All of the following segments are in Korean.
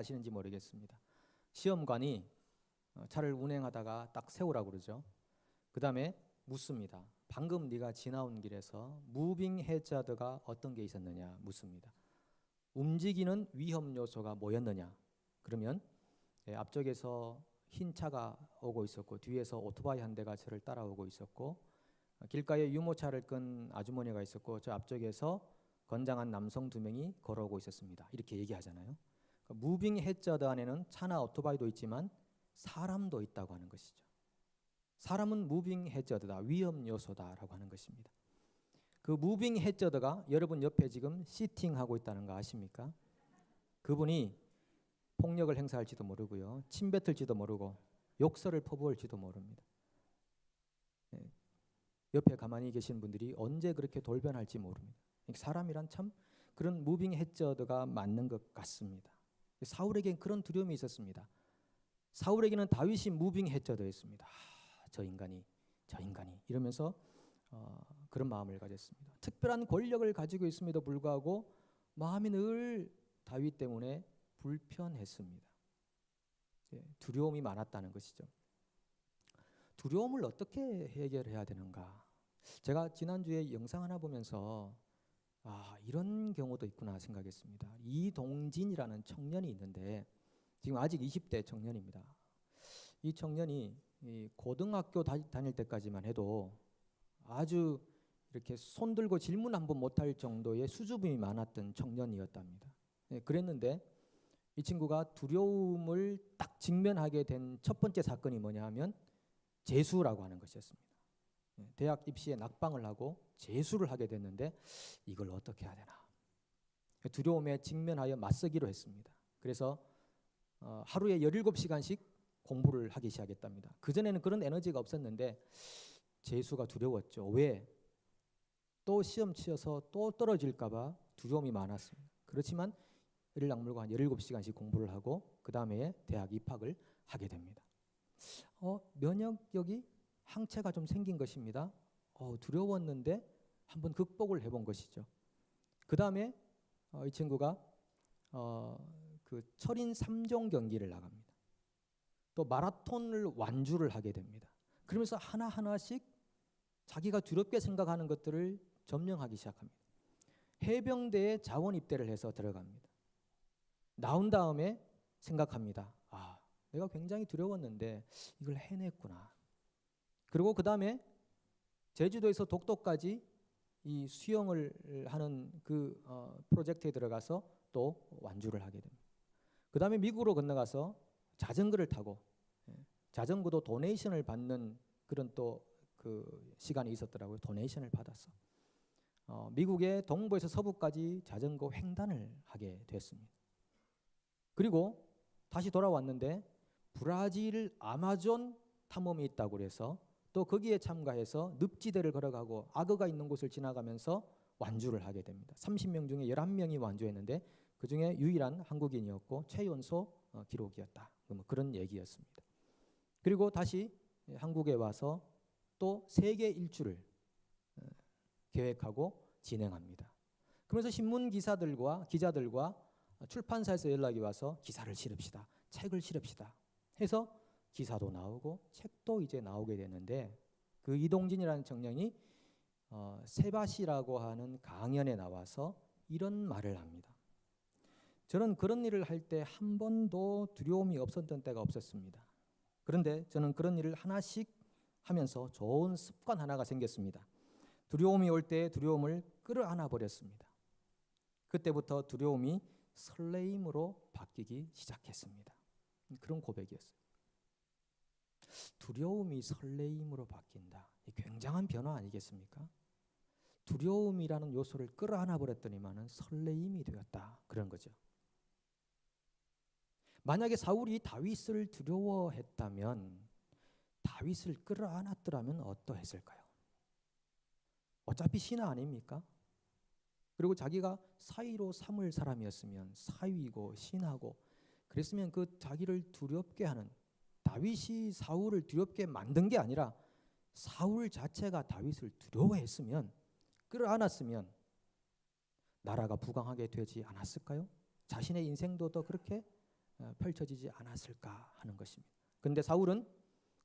아시는지 모르겠습니다. 시험관이 차를 운행하다가 딱 세우라고 그러죠. 그 다음에 묻습니다. 방금 네가 지나온 길에서 무빙 해저드가 어떤 게 있었느냐 묻습니다. 움직이는 위험 요소가 뭐였느냐. 그러면 앞쪽에서 흰 차가 오고 있었고 뒤에서 오토바이 한 대가 저를 따라오고 있었고 길가에 유모차를 끈 아주머니가 있었고 저 앞쪽에서 건장한 남성 2명이 걸어오고 있었습니다. 이렇게 얘기하잖아요. 그러니까 무빙 해저드 안에는 차나 오토바이도 있지만 사람도 있다고 하는 것이죠. 사람은 무빙 해저드다, 위험 요소다라고 하는 것입니다. 그 무빙 해저드가 여러분 옆에 지금 시팅하고 있다는 거 아십니까? 그분이 폭력을 행사할지도 모르고요, 침뱉을지도 모르고 욕설을 퍼부을지도 모릅니다. 옆에 가만히 계신 분들이 언제 그렇게 돌변할지 모릅니다. 사람이란 참 그런 무빙 해저드가 맞는 것 같습니다. 사울에겐 그런 두려움이 있었습니다. 사울에게는 다윗이 무빙 해저드였습니다. 저 인간이 이러면서 그런 마음을 가졌습니다. 특별한 권력을 가지고 있음에도 불구하고 마음이 늘 다윗 때문에 불편했습니다. 두려움이 많았다는 것이죠. 두려움을 어떻게 해결해야 되는가? 제가 지난주에 영상 하나 보면서 이런 경우도 있구나 생각했습니다. 이동진이라는 청년이 있는데 지금 아직 20대 청년입니다. 이 청년이 고등학교 다닐 때까지만 해도 아주 이렇게 손 들고 질문 한 번 못할 정도의 수줍음이 많았던 청년이었답니다. 그랬는데 이 친구가 두려움을 딱 직면하게 된 첫 번째 사건이 뭐냐 하면 재수라고 하는 것이었습니다. 대학 입시에 낙방을 하고 재수를 하게 됐는데 이걸 어떻게 해야 되나. 두려움에 직면하여 맞서기로 했습니다. 그래서 하루에 17시간씩 공부를 하기 시작했답니다. 그전에는 그런 에너지가 없었는데 재수가 두려웠죠. 왜? 또 시험 치여서 또 떨어질까 봐 두려움이 많았습니다. 그렇지만 이를 악물고 한 17시간씩 공부를 하고 그 다음에 대학 입학을 하게 됩니다. 면역력이 항체가 좀 생긴 것입니다. 두려웠는데 한번 극복을 해본 것이죠. 그 다음에 이 친구가 그 철인 3종 경기를 나갑니다. 또 마라톤을 완주를 하게 됩니다. 그러면서 하나하나씩 자기가 두렵게 생각하는 것들을 점령하기 시작합니다. 해병대에 자원 입대를 해서 들어갑니다. 나온 다음에 생각합니다. 내가 굉장히 두려웠는데 이걸 해냈구나. 그리고 그 다음에 제주도에서 독도까지 이 수영을 하는 그 프로젝트에 들어가서 또 완주를 하게 됩니다. 그 다음에 미국으로 건너가서 자전거를 타고 자전거도 도네이션을 받는 그런 또 그 시간이 있었더라고요. 도네이션을 받았어. 미국의 동부에서 서부까지 자전거 횡단을 하게 됐습니다. 그리고 다시 돌아왔는데 브라질 아마존 탐험이 있다고 그래서 또 거기에 참가해서 늪지대를 걸어가고 악어가 있는 곳을 지나가면서 완주를 하게 됩니다. 30명 중에 11명이 완주했는데 그중에 유일한 한국인이었고 최연소 기록이었다. 그런 얘기였습니다. 그리고 다시 한국에 와서 또 세계 일주를 계획하고 진행합니다. 그러면서 신문 기자들과 출판사에서 연락이 와서 기사를 실읍시다. 책을 실읍시다. 해서 기사도 나오고 책도 이제 나오게 되는데 그 이동진이라는 청년이 세바시라고 하는 강연에 나와서 이런 말을 합니다. 저는 그런 일을 할 때 한 번도 두려움이 없었던 때가 없었습니다. 그런데 저는 그런 일을 하나씩 하면서 좋은 습관 하나가 생겼습니다. 두려움이 올 때 두려움을 끌어안아 버렸습니다. 그때부터 두려움이 설레임으로 바뀌기 시작했습니다. 그런 고백이었어요. 두려움이 설레임으로 바뀐다. 굉장한 변화 아니겠습니까? 두려움이라는 요소를 끌어안아 버렸더니만은 설레임이 되었다. 그런 거죠. 만약에 사울이 다윗을 두려워했다면 다윗을 끌어안았더라면 어떠했을까요? 어차피 신하 아닙니까? 그리고 자기가 사위로 삼을 사람이었으면 사위고 신하고 그랬으면 그 자기를 두렵게 하는 다윗이 사울을 두렵게 만든 게 아니라 사울 자체가 다윗을 두려워했으면 끌어안았으면 나라가 부강하게 되지 않았을까요? 자신의 인생도 더 그렇게 펼쳐지지 않았을까 하는 것입니다. 그런데 사울은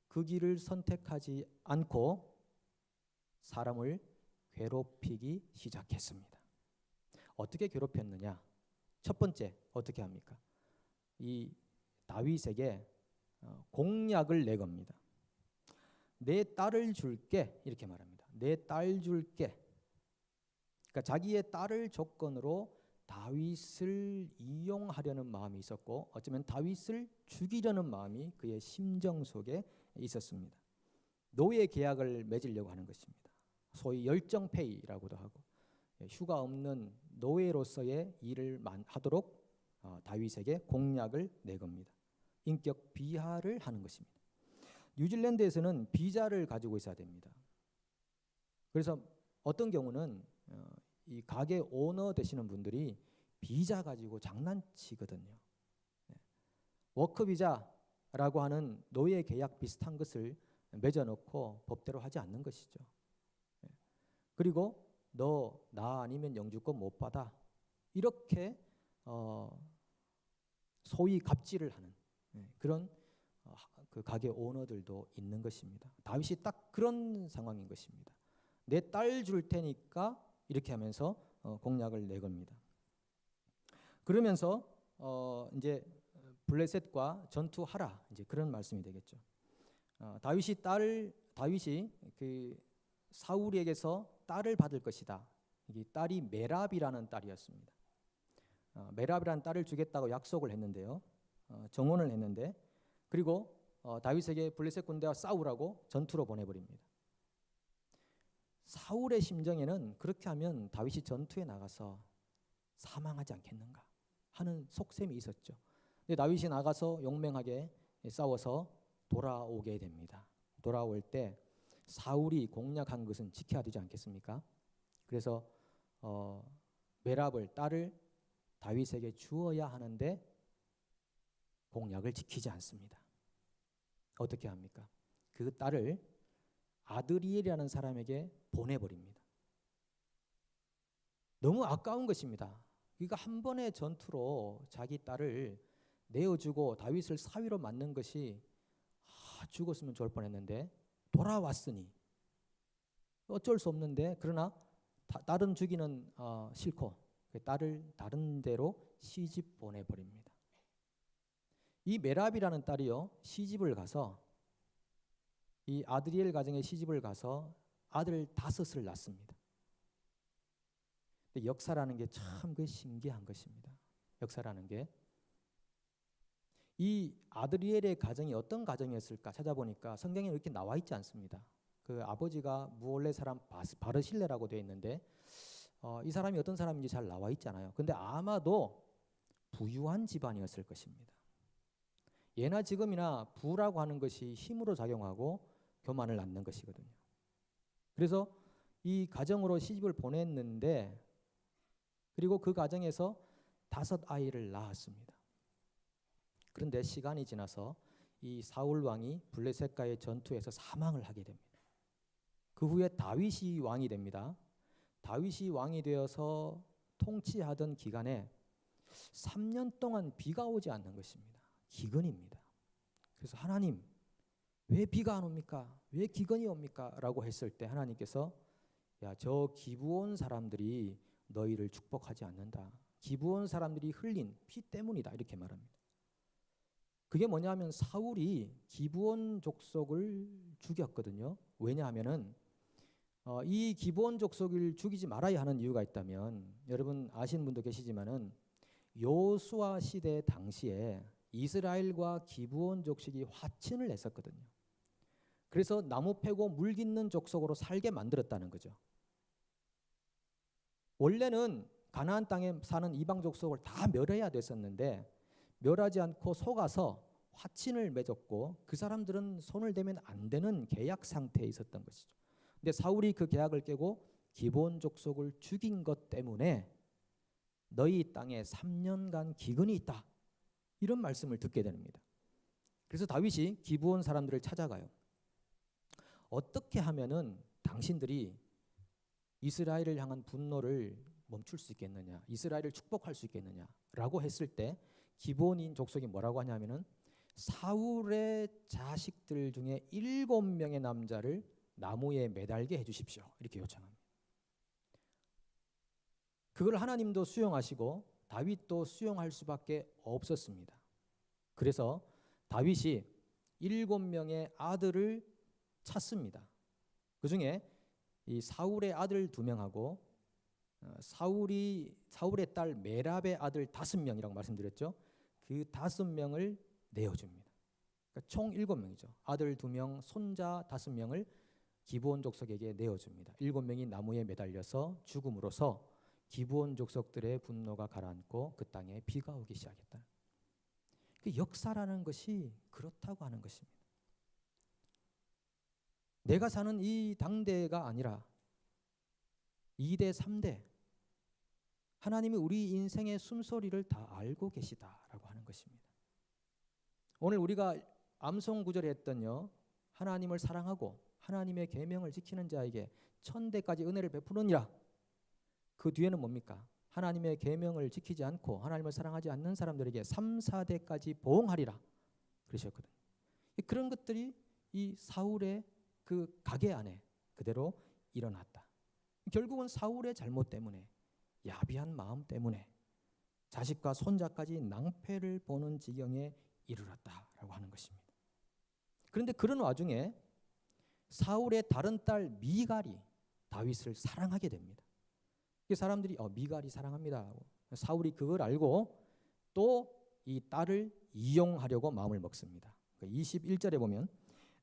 그 길을 선택하지 않고 사람을 괴롭히기 시작했습니다. 어떻게 괴롭혔느냐? 첫 번째 어떻게 합니까? 이 다윗에게 공약을 내겁니다. 내 딸을 줄게 이렇게 말합니다. 내 딸 줄게. 그러니까 자기의 딸을 조건으로 다윗을 이용하려는 마음이 있었고 어쩌면 다윗을 죽이려는 마음이 그의 심정 속에 있었습니다. 노예 계약을 맺으려고 하는 것입니다. 소위 열정페이라고도 하고 휴가 없는 노예로서의 일을 하도록 다윗에게 공약을 내겁니다. 인격 비하를 하는 것입니다. 뉴질랜드에서는 비자를 가지고 있어야 됩니다. 그래서 어떤 경우는 이 가게 오너 되시는 분들이 비자 가지고 장난치거든요. 워크 비자라고 하는 노예 계약 비슷한 것을 맺어놓고 법대로 하지 않는 것이죠. 그리고 너 나 아니면 영주권 못 받아 이렇게 소위 갑질을 하는 그런 그 가게 오너들도 있는 것입니다. 다윗이 딱 그런 상황인 것입니다. 내 딸 줄 테니까 이렇게 하면서 공약을 내겁니다. 그러면서 이제 블레셋과 전투하라 이제 그런 말씀이 되겠죠. 다윗이 그 사울에게서 딸을 받을 것이다. 이 딸이 메랍이라는 딸이었습니다. 메랍이라는 딸을 주겠다고 약속을 했는데요. 정언을 했는데 그리고 다윗에게 블레셋 군대와 싸우라고 전투로 보내버립니다. 사울의 심정에는 그렇게 하면 다윗이 전투에 나가서 사망하지 않겠는가 하는 속셈이 있었죠. 근데 다윗이 나가서 용맹하게 싸워서 돌아오게 됩니다. 돌아올 때 사울이 공약한 것은 지켜야 되지 않겠습니까? 그래서 메랍을 딸을 다윗에게 주어야 하는데 공약을 지키지 않습니다. 어떻게 합니까? 그 딸을 아드리엘이라는 사람에게 보내버립니다. 너무 아까운 것입니다. 그러니까 한 번의 전투로 자기 딸을 내어주고 다윗을 사위로 맞는 것이 죽었으면 좋을 뻔했는데 돌아왔으니 어쩔 수 없는데 그러나 딸은 죽이는 싫고 딸을 다른 데로 시집 보내버립니다. 이 메랍이라는 딸이요 시집을 가서 이 아드리엘 가정에 시집을 가서 아들 5을 낳습니다. 근데 역사라는 게 참 신기한 것입니다. 역사라는 게 이 아드리엘의 가정이 어떤 가정이었을까 찾아보니까 성경에 이렇게 나와 있지 않습니다. 그 아버지가 무올레 사람 바르실레라고 되어 있는데 이 사람이 어떤 사람인지 잘 나와 있잖아요. 근데 아마도 부유한 집안이었을 것입니다. 예나 지금이나 부라고 하는 것이 힘으로 작용하고 교만을 낳는 것이거든요. 그래서 이 가정으로 시집을 보냈는데 그리고 그 가정에서 5 아이를 낳았습니다. 그런데 시간이 지나서 이 사울 왕이 블레셋과의 전투에서 사망을 하게 됩니다. 그 후에 다윗이 왕이 됩니다. 다윗이 왕이 되어서 통치하던 기간에 3년 동안 비가 오지 않는 것입니다. 기근입니다. 그래서 하나님 왜 비가 안 옵니까? 왜 기근이 옵니까? 라고 했을 때 하나님께서 야, 저 기브온 사람들이 너희를 축복하지 않는다. 기브온 사람들이 흘린 피 때문이다. 이렇게 말합니다. 그게 뭐냐면 사울이 기브온 족속을 죽였거든요. 왜냐하면은 이 기브온 족속을 죽이지 말아야 하는 이유가 있다면 여러분 아시는 분도 계시지만은 여호수아 시대 당시에 이스라엘과 기브온 족속이 화친을 했었거든요. 그래서 나무 패고 물 깃는 족속으로 살게 만들었다는 거죠. 원래는 가나안 땅에 사는 이방 족속을 다 멸해야 됐었는데 멸하지 않고 속아서 화친을 맺었고 그 사람들은 손을 대면 안 되는 계약 상태에 있었던 것이죠. 근데 사울이 그 계약을 깨고 기브온 족속을 죽인 것 때문에 너희 땅에 3년간 기근이 있다. 이런 말씀을 듣게 됩니다. 그래서 다윗이 기브온 사람들을 찾아가요. 어떻게 하면은 당신들이 이스라엘을 향한 분노를 멈출 수 있겠느냐, 이스라엘을 축복할 수 있겠느냐라고 했을 때 기본인 족속이 뭐라고 하냐면은 사울의 자식들 중에 7명의 남자를 나무에 매달게 해주십시오. 이렇게 요청합니다. 그걸 하나님도 수용하시고 다윗도 수용할 수밖에 없었습니다. 그래서 다윗이 7명의 아들을 찾습니다. 그 중에 이 사울의 아들 2명하고 사울의 딸 메랍의 아들 5명이라고 말씀드렸죠. 그 5명을 내어줍니다. 그러니까 총 7명이죠. 아들 2명, 손자 5명을 기브온 족속에게 내어줍니다. 7명이 나무에 매달려서 죽음으로써 기브온 족속들의 분노가 가라앉고 그 땅에 비가 오기 시작했다. 그 역사라는 것이 그렇다고 하는 것입니다. 내가 사는 이 당대가 아니라 2대, 3대 하나님이 우리 인생의 숨소리를 다 알고 계시다라고 하는 것입니다. 오늘 우리가 암송 구절에 했던요. 하나님을 사랑하고 하나님의 계명을 지키는 자에게 천대까지 은혜를 베푸느니라. 그 뒤에는 뭡니까? 하나님의 계명을 지키지 않고 하나님을 사랑하지 않는 사람들에게 3, 4대까지 보응하리라 그러셨거든요. 그런 것들이 이 사울의 그 가계 안에 그대로 일어났다. 결국은 사울의 잘못 때문에, 야비한 마음 때문에 자식과 손자까지 낭패를 보는 지경에 이르렀다라고 하는 것입니다. 그런데 그런 와중에 사울의 다른 딸 미갈이 다윗을 사랑하게 됩니다. 사람들이 미갈이 사랑합니다. 사울이 그걸 알고 또 이 딸을 이용하려고 마음을 먹습니다. 21절에 보면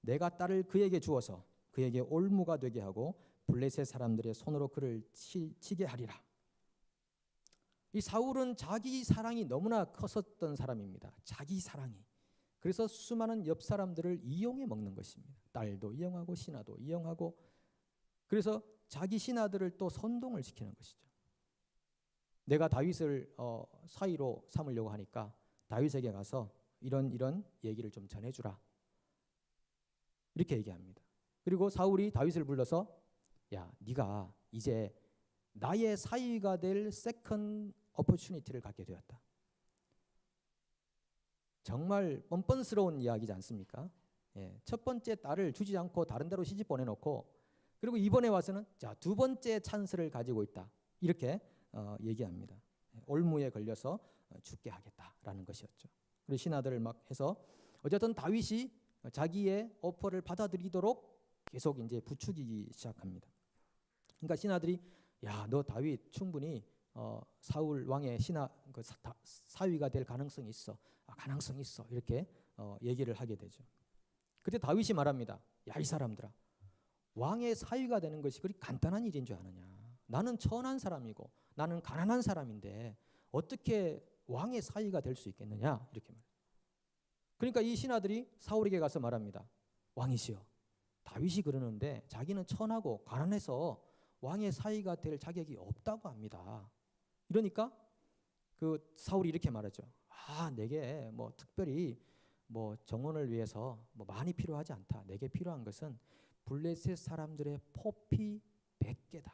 내가 딸을 그에게 주어서 그에게 올무가 되게 하고 블레셋 사람들의 손으로 그를 치게 하리라. 이 사울은 자기 사랑이 너무나 컸었던 사람입니다. 자기 사랑이. 그래서 수많은 옆 사람들을 이용해 먹는 것입니다. 딸도 이용하고 신하도 이용하고, 그래서 자기 신하들을 또 선동을 시키는 것이죠. 내가 다윗을 사위로 삼으려고 하니까 다윗에게 가서 이런 얘기를 좀 전해주라. 이렇게 얘기합니다. 그리고 사울이 다윗을 불러서 야, 네가 이제 나의 사위가 될 세컨 오퍼튜니티를 갖게 되었다. 정말 뻔뻔스러운 이야기지 않습니까? 예, 첫 번째 딸을 주지 않고 다른 데로 시집 보내놓고 그리고 이번에 와서는 자, 2번째 찬스를 가지고 있다. 이렇게 얘기합니다. 올무에 걸려서 죽게 하겠다라는 것이었죠. 그리고 신하들을 막 해서 어쨌든 다윗이 자기의 오퍼를 받아들이도록 계속 이제 부추기기 시작합니다. 그러니까 신하들이 야, 너 다윗 충분히 사울 왕의 사위가 될 가능성이 있어. 가능성이 있어. 이렇게 얘기를 하게 되죠. 그때 다윗이 말합니다. 야, 이 사람들아, 왕의 사위가 되는 것이 그리 간단한 일인 줄 아느냐. 나는 천한 사람이고 나는 가난한 사람인데 어떻게 왕의 사위가 될 수 있겠느냐. 이렇게 말해요. 그러니까 이 신하들이 사울에게 가서 말합니다. 왕이시여, 다윗이 그러는데 자기는 천하고 가난해서 왕의 사위가 될 자격이 없다고 합니다. 이러니까 그 사울이 이렇게 말하죠. 내게 뭐 특별히 뭐 정원을 위해서 뭐 많이 필요하지 않다. 내게 필요한 것은 블레셋 사람들의 포피 100개다.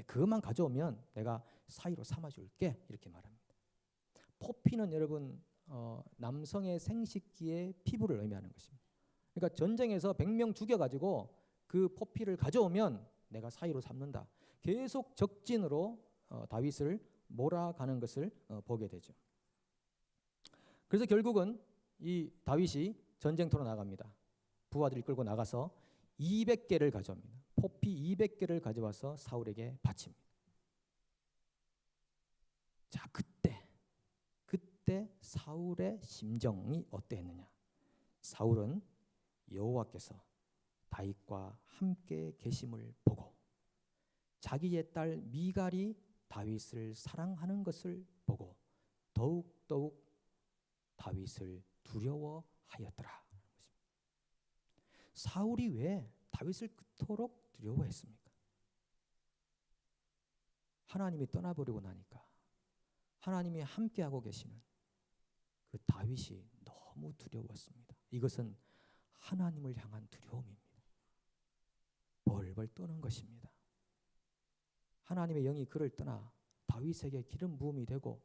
그것만 가져오면 내가 사위로 삼아줄게. 이렇게 말합니다. 포피는 여러분 남성의 생식기의 피부를 의미하는 것입니다. 그러니까 전쟁에서 100명 죽여가지고 그 포피를 가져오면 내가 사위로 삼는다. 계속 적진으로 다윗을 몰아가는 것을 보게 되죠. 그래서 결국은 이 다윗이 전쟁터로 나갑니다. 부하들이 끌고 나가서 200개를 가져옵니다. 포피 200개를 가져와서 사울에게 바칩니다. 자, 그때 사울의 심정이 어땠느냐? 사울은 여호와께서 다윗과 함께 계심을 보고 자기의 딸 미갈이 다윗을 사랑하는 것을 보고 더욱 다윗을 두려워하였더라. 사울이 왜 다윗을 그토록 두려워했습니까? 하나님이 떠나버리고 나니까 하나님이 함께하고 계시는 그 다윗이 너무 두려웠습니다. 이것은 하나님을 향한 두려움입니다. 벌벌 떠는 것입니다. 하나님의 영이 그를 떠나 다윗에게 기름 부음이 되고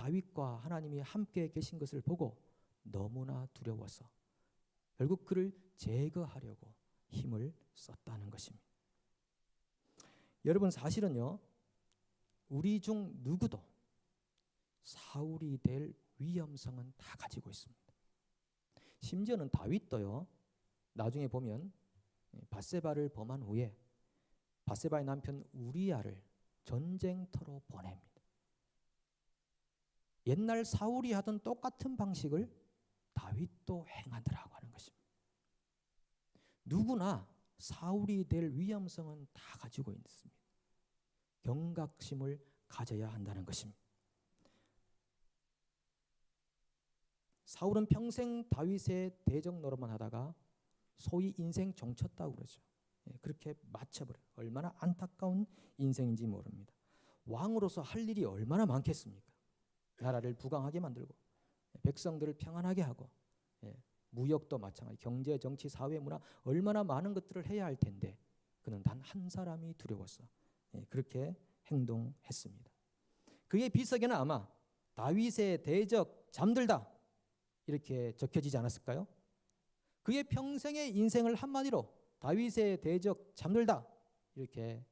다윗과 하나님이 함께 계신 것을 보고 너무나 두려워서 결국 그를 제거하려고 힘을 썼다는 것입니다. 여러분, 사실은요, 우리 중 누구도 사울이 될 위험성은 다 가지고 있습니다. 심지어는 다윗도요, 나중에 보면 밧세바를 범한 후에 밧세바의 남편 우리야를 전쟁터로 보냅니다. 옛날 사울이 하던 똑같은 방식을 다윗도 행하더라고 하는 것입니다. 누구나 사울이 될 위험성은 다 가지고 있습니다. 경각심을 가져야 한다는 것입니다. 사울은 평생 다윗의 대적 노릇만 하다가 소위 인생 종쳤다고 그러죠. 그렇게 맞춰버려요. 얼마나 안타까운 인생인지 모릅니다. 왕으로서 할 일이 얼마나 많겠습니까? 나라를 부강하게 만들고 백성들을 평안하게 하고 무역도 마찬가지, 경제, 정치, 사회, 문화 얼마나 많은 것들을 해야 할 텐데 그는 단 한 사람이 두려워서 그렇게 행동했습니다. 그의 비석에는 아마 다윗의 대적 잠들다 이렇게 적혀지지 않았을까요? 그의 평생의 인생을 한마디로 다윗의 대적 잠들다 이렇게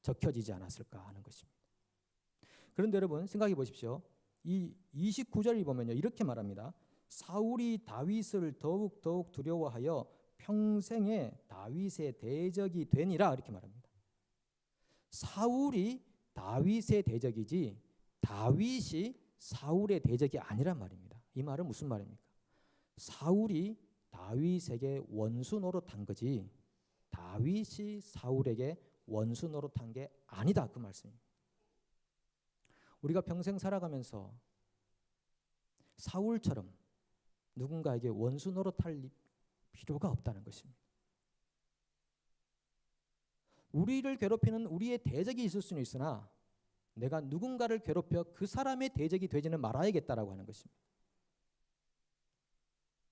적혀지지 않았을까 하는 것입니다. 그런데 여러분 생각해 보십시오. 이 29절을 보면요, 이렇게 말합니다. 사울이 다윗을 더욱 두려워하여 평생에 다윗의 대적이 되니라 이렇게 말합니다. 사울이 다윗의 대적이지 다윗이 사울의 대적이 아니란 말입니다. 이 말은 무슨 말입니까? 사울이 다윗에게 원수 노릇한 거지 다윗이 사울에게 원수 노릇한 게 아니다, 그 말씀입니다. 우리가 평생 살아가면서 사울처럼 누군가에게 원수 노릇할 필요가 없다는 것입니다. 우리를 괴롭히는 우리의 대적이 있을 수는 있으나 내가 누군가를 괴롭혀 그 사람의 대적이 되지는 말아야겠다라고 하는 것입니다.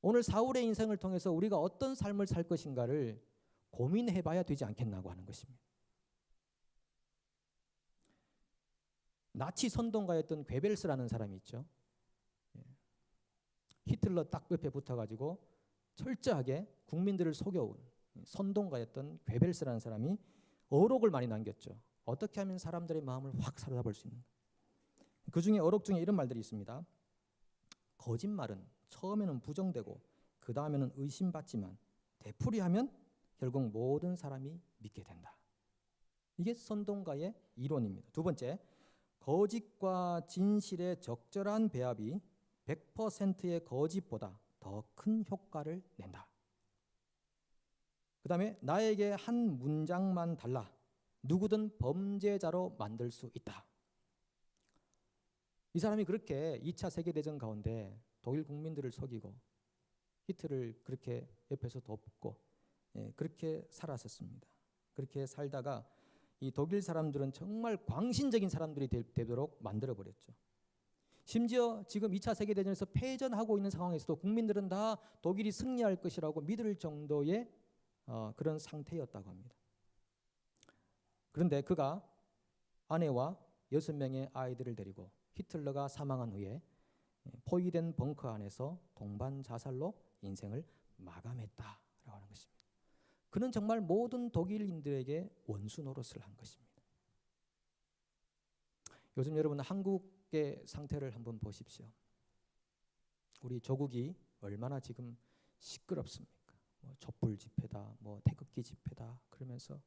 오늘 사울의 인생을 통해서 우리가 어떤 삶을 살 것인가를 고민해봐야 되지 않겠나고 하는 것입니다. 나치 선동가였던 괴벨스라는 사람이 있죠. 히틀러 딱 옆에 붙어가지고 철저하게 국민들을 속여온 선동가였던 괴벨스라는 사람이 어록을 많이 남겼죠. 어떻게 하면 사람들의 마음을 확 사로잡을 수 있는가. 그 중에 어록 중에 이런 말들이 있습니다. 거짓말은 처음에는 부정되고 그 다음에는 의심받지만 되풀이하면 결국 모든 사람이 믿게 된다. 이게 선동가의 이론입니다. 두 번째, 거짓과 진실의 적절한 배합이 100%의 거짓보다 더 큰 효과를 낸다. 그 다음에 나에게 한 문장만 달라 누구든 범죄자로 만들 수 있다. 이 사람이 그렇게 2차 세계대전 가운데 독일 국민들을 속이고 히틀러를 그렇게 옆에서 돕고 그렇게 살았었습니다. 그렇게 살다가 이 독일 사람들은 정말 광신적인 사람들이 되도록 만들어버렸죠. 심지어 지금 2차 세계대전에서 패전하고 있는 상황에서도 국민들은 다 독일이 승리할 것이라고 믿을 정도의 그런 상태였다고 합니다. 그런데 그가 아내와 6명의 아이들을 데리고 히틀러가 사망한 후에 포위된 벙커 안에서 동반 자살로 인생을 마감했다라고 하는 것입니다. 그는 정말 모든 독일인들에게 원수 노릇을 한 것입니다. 요즘 여러분 한국의 상태를 한번 보십시오. 우리 조국이 얼마나 지금 시끄럽습니까? 촛불 집회다, 태극기 집회다 그러면서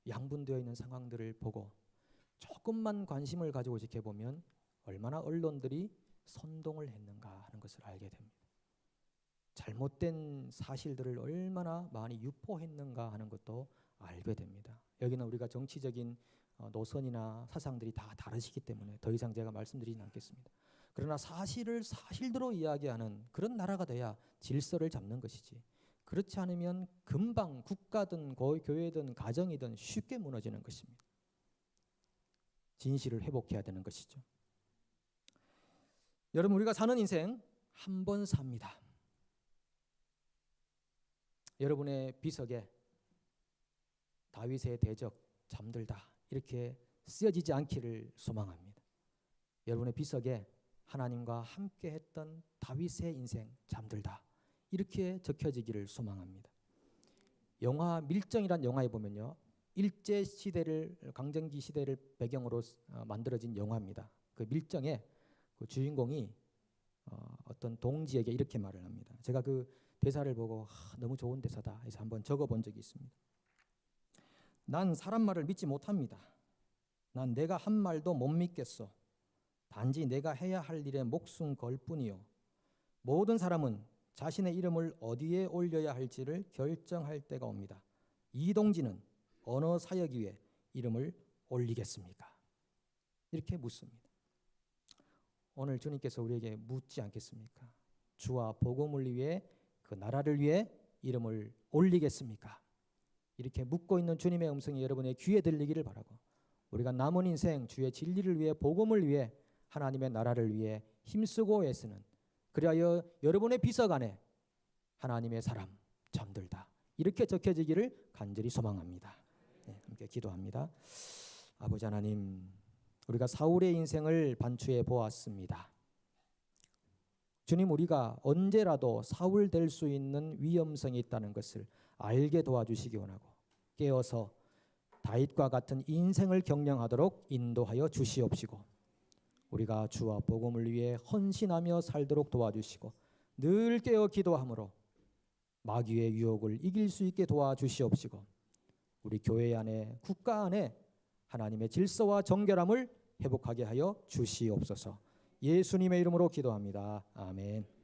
양분되어 있는 상황들을 보고 조금만 관심을 가지고 지켜보면 얼마나 언론들이 선동을 했는가 하는 것을 알게 됩니다. 잘못된 사실들을 얼마나 많이 유포했는가 하는 것도 알게 됩니다. 여기는 우리가 정치적인 노선이나 사상들이 다 다르시기 때문에 더 이상 제가 말씀드리진 않겠습니다. 그러나 사실을 사실대로 이야기하는 그런 나라가 돼야 질서를 잡는 것이지, 그렇지 않으면 금방 국가든 교회든 가정이든 쉽게 무너지는 것입니다. 진실을 회복해야 되는 것이죠. 여러분, 우리가 사는 인생 한 번 삽니다. 여러분의 비석에 다윗의 대적 잠들다 이렇게 쓰여지지 않기를 소망합니다. 여러분의 비석에 하나님과 함께 했던 다윗의 인생 잠들다. 이렇게 적혀지기를 소망합니다. 영화 밀정이란 영화에 보면요. 일제 시대를 강점기 시대를 배경으로 만들어진 영화입니다. 그 밀정에 그 주인공이 어떤 동지에게 이렇게 말을 합니다. 제가 그 대사를 보고 너무 좋은 대사다 해서 한번 적어본 적이 있습니다. 난 사람 말을 믿지 못합니다. 난 내가 한 말도 못 믿겠어. 단지 내가 해야 할 일에 목숨 걸 뿐이요. 모든 사람은 자신의 이름을 어디에 올려야 할지를 결정할 때가 옵니다. 이 동지는 어느 사역 위에 이름을 올리겠습니까? 이렇게 묻습니다. 오늘 주님께서 우리에게 묻지 않겠습니까? 주와 복음을 위해 그 나라를 위해 이름을 올리겠습니까? 이렇게 묻고 있는 주님의 음성이 여러분의 귀에 들리기를 바라고 우리가 남은 인생 주의 진리를 위해 복음을 위해 하나님의 나라를 위해 힘쓰고 애쓰는 그리하여 여러분의 비석 안에 하나님의 사람 잠들다 이렇게 적혀지기를 간절히 소망합니다. 네, 함께 기도합니다. 아버지 하나님, 우리가 사울의 인생을 반추해 보았습니다. 주님, 우리가 언제라도 사울 될 수 있는 위험성이 있다는 것을 알게 도와주시기 원하고 깨어서 다윗과 같은 인생을 경영하도록 인도하여 주시옵시고 우리가 주와 복음을 위해 헌신하며 살도록 도와주시고 늘 깨어 기도함으로 마귀의 유혹을 이길 수 있게 도와주시옵시고 우리 교회 안에 국가 안에 하나님의 질서와 정결함을 회복하게 하여 주시옵소서. 예수님의 이름으로 기도합니다. 아멘.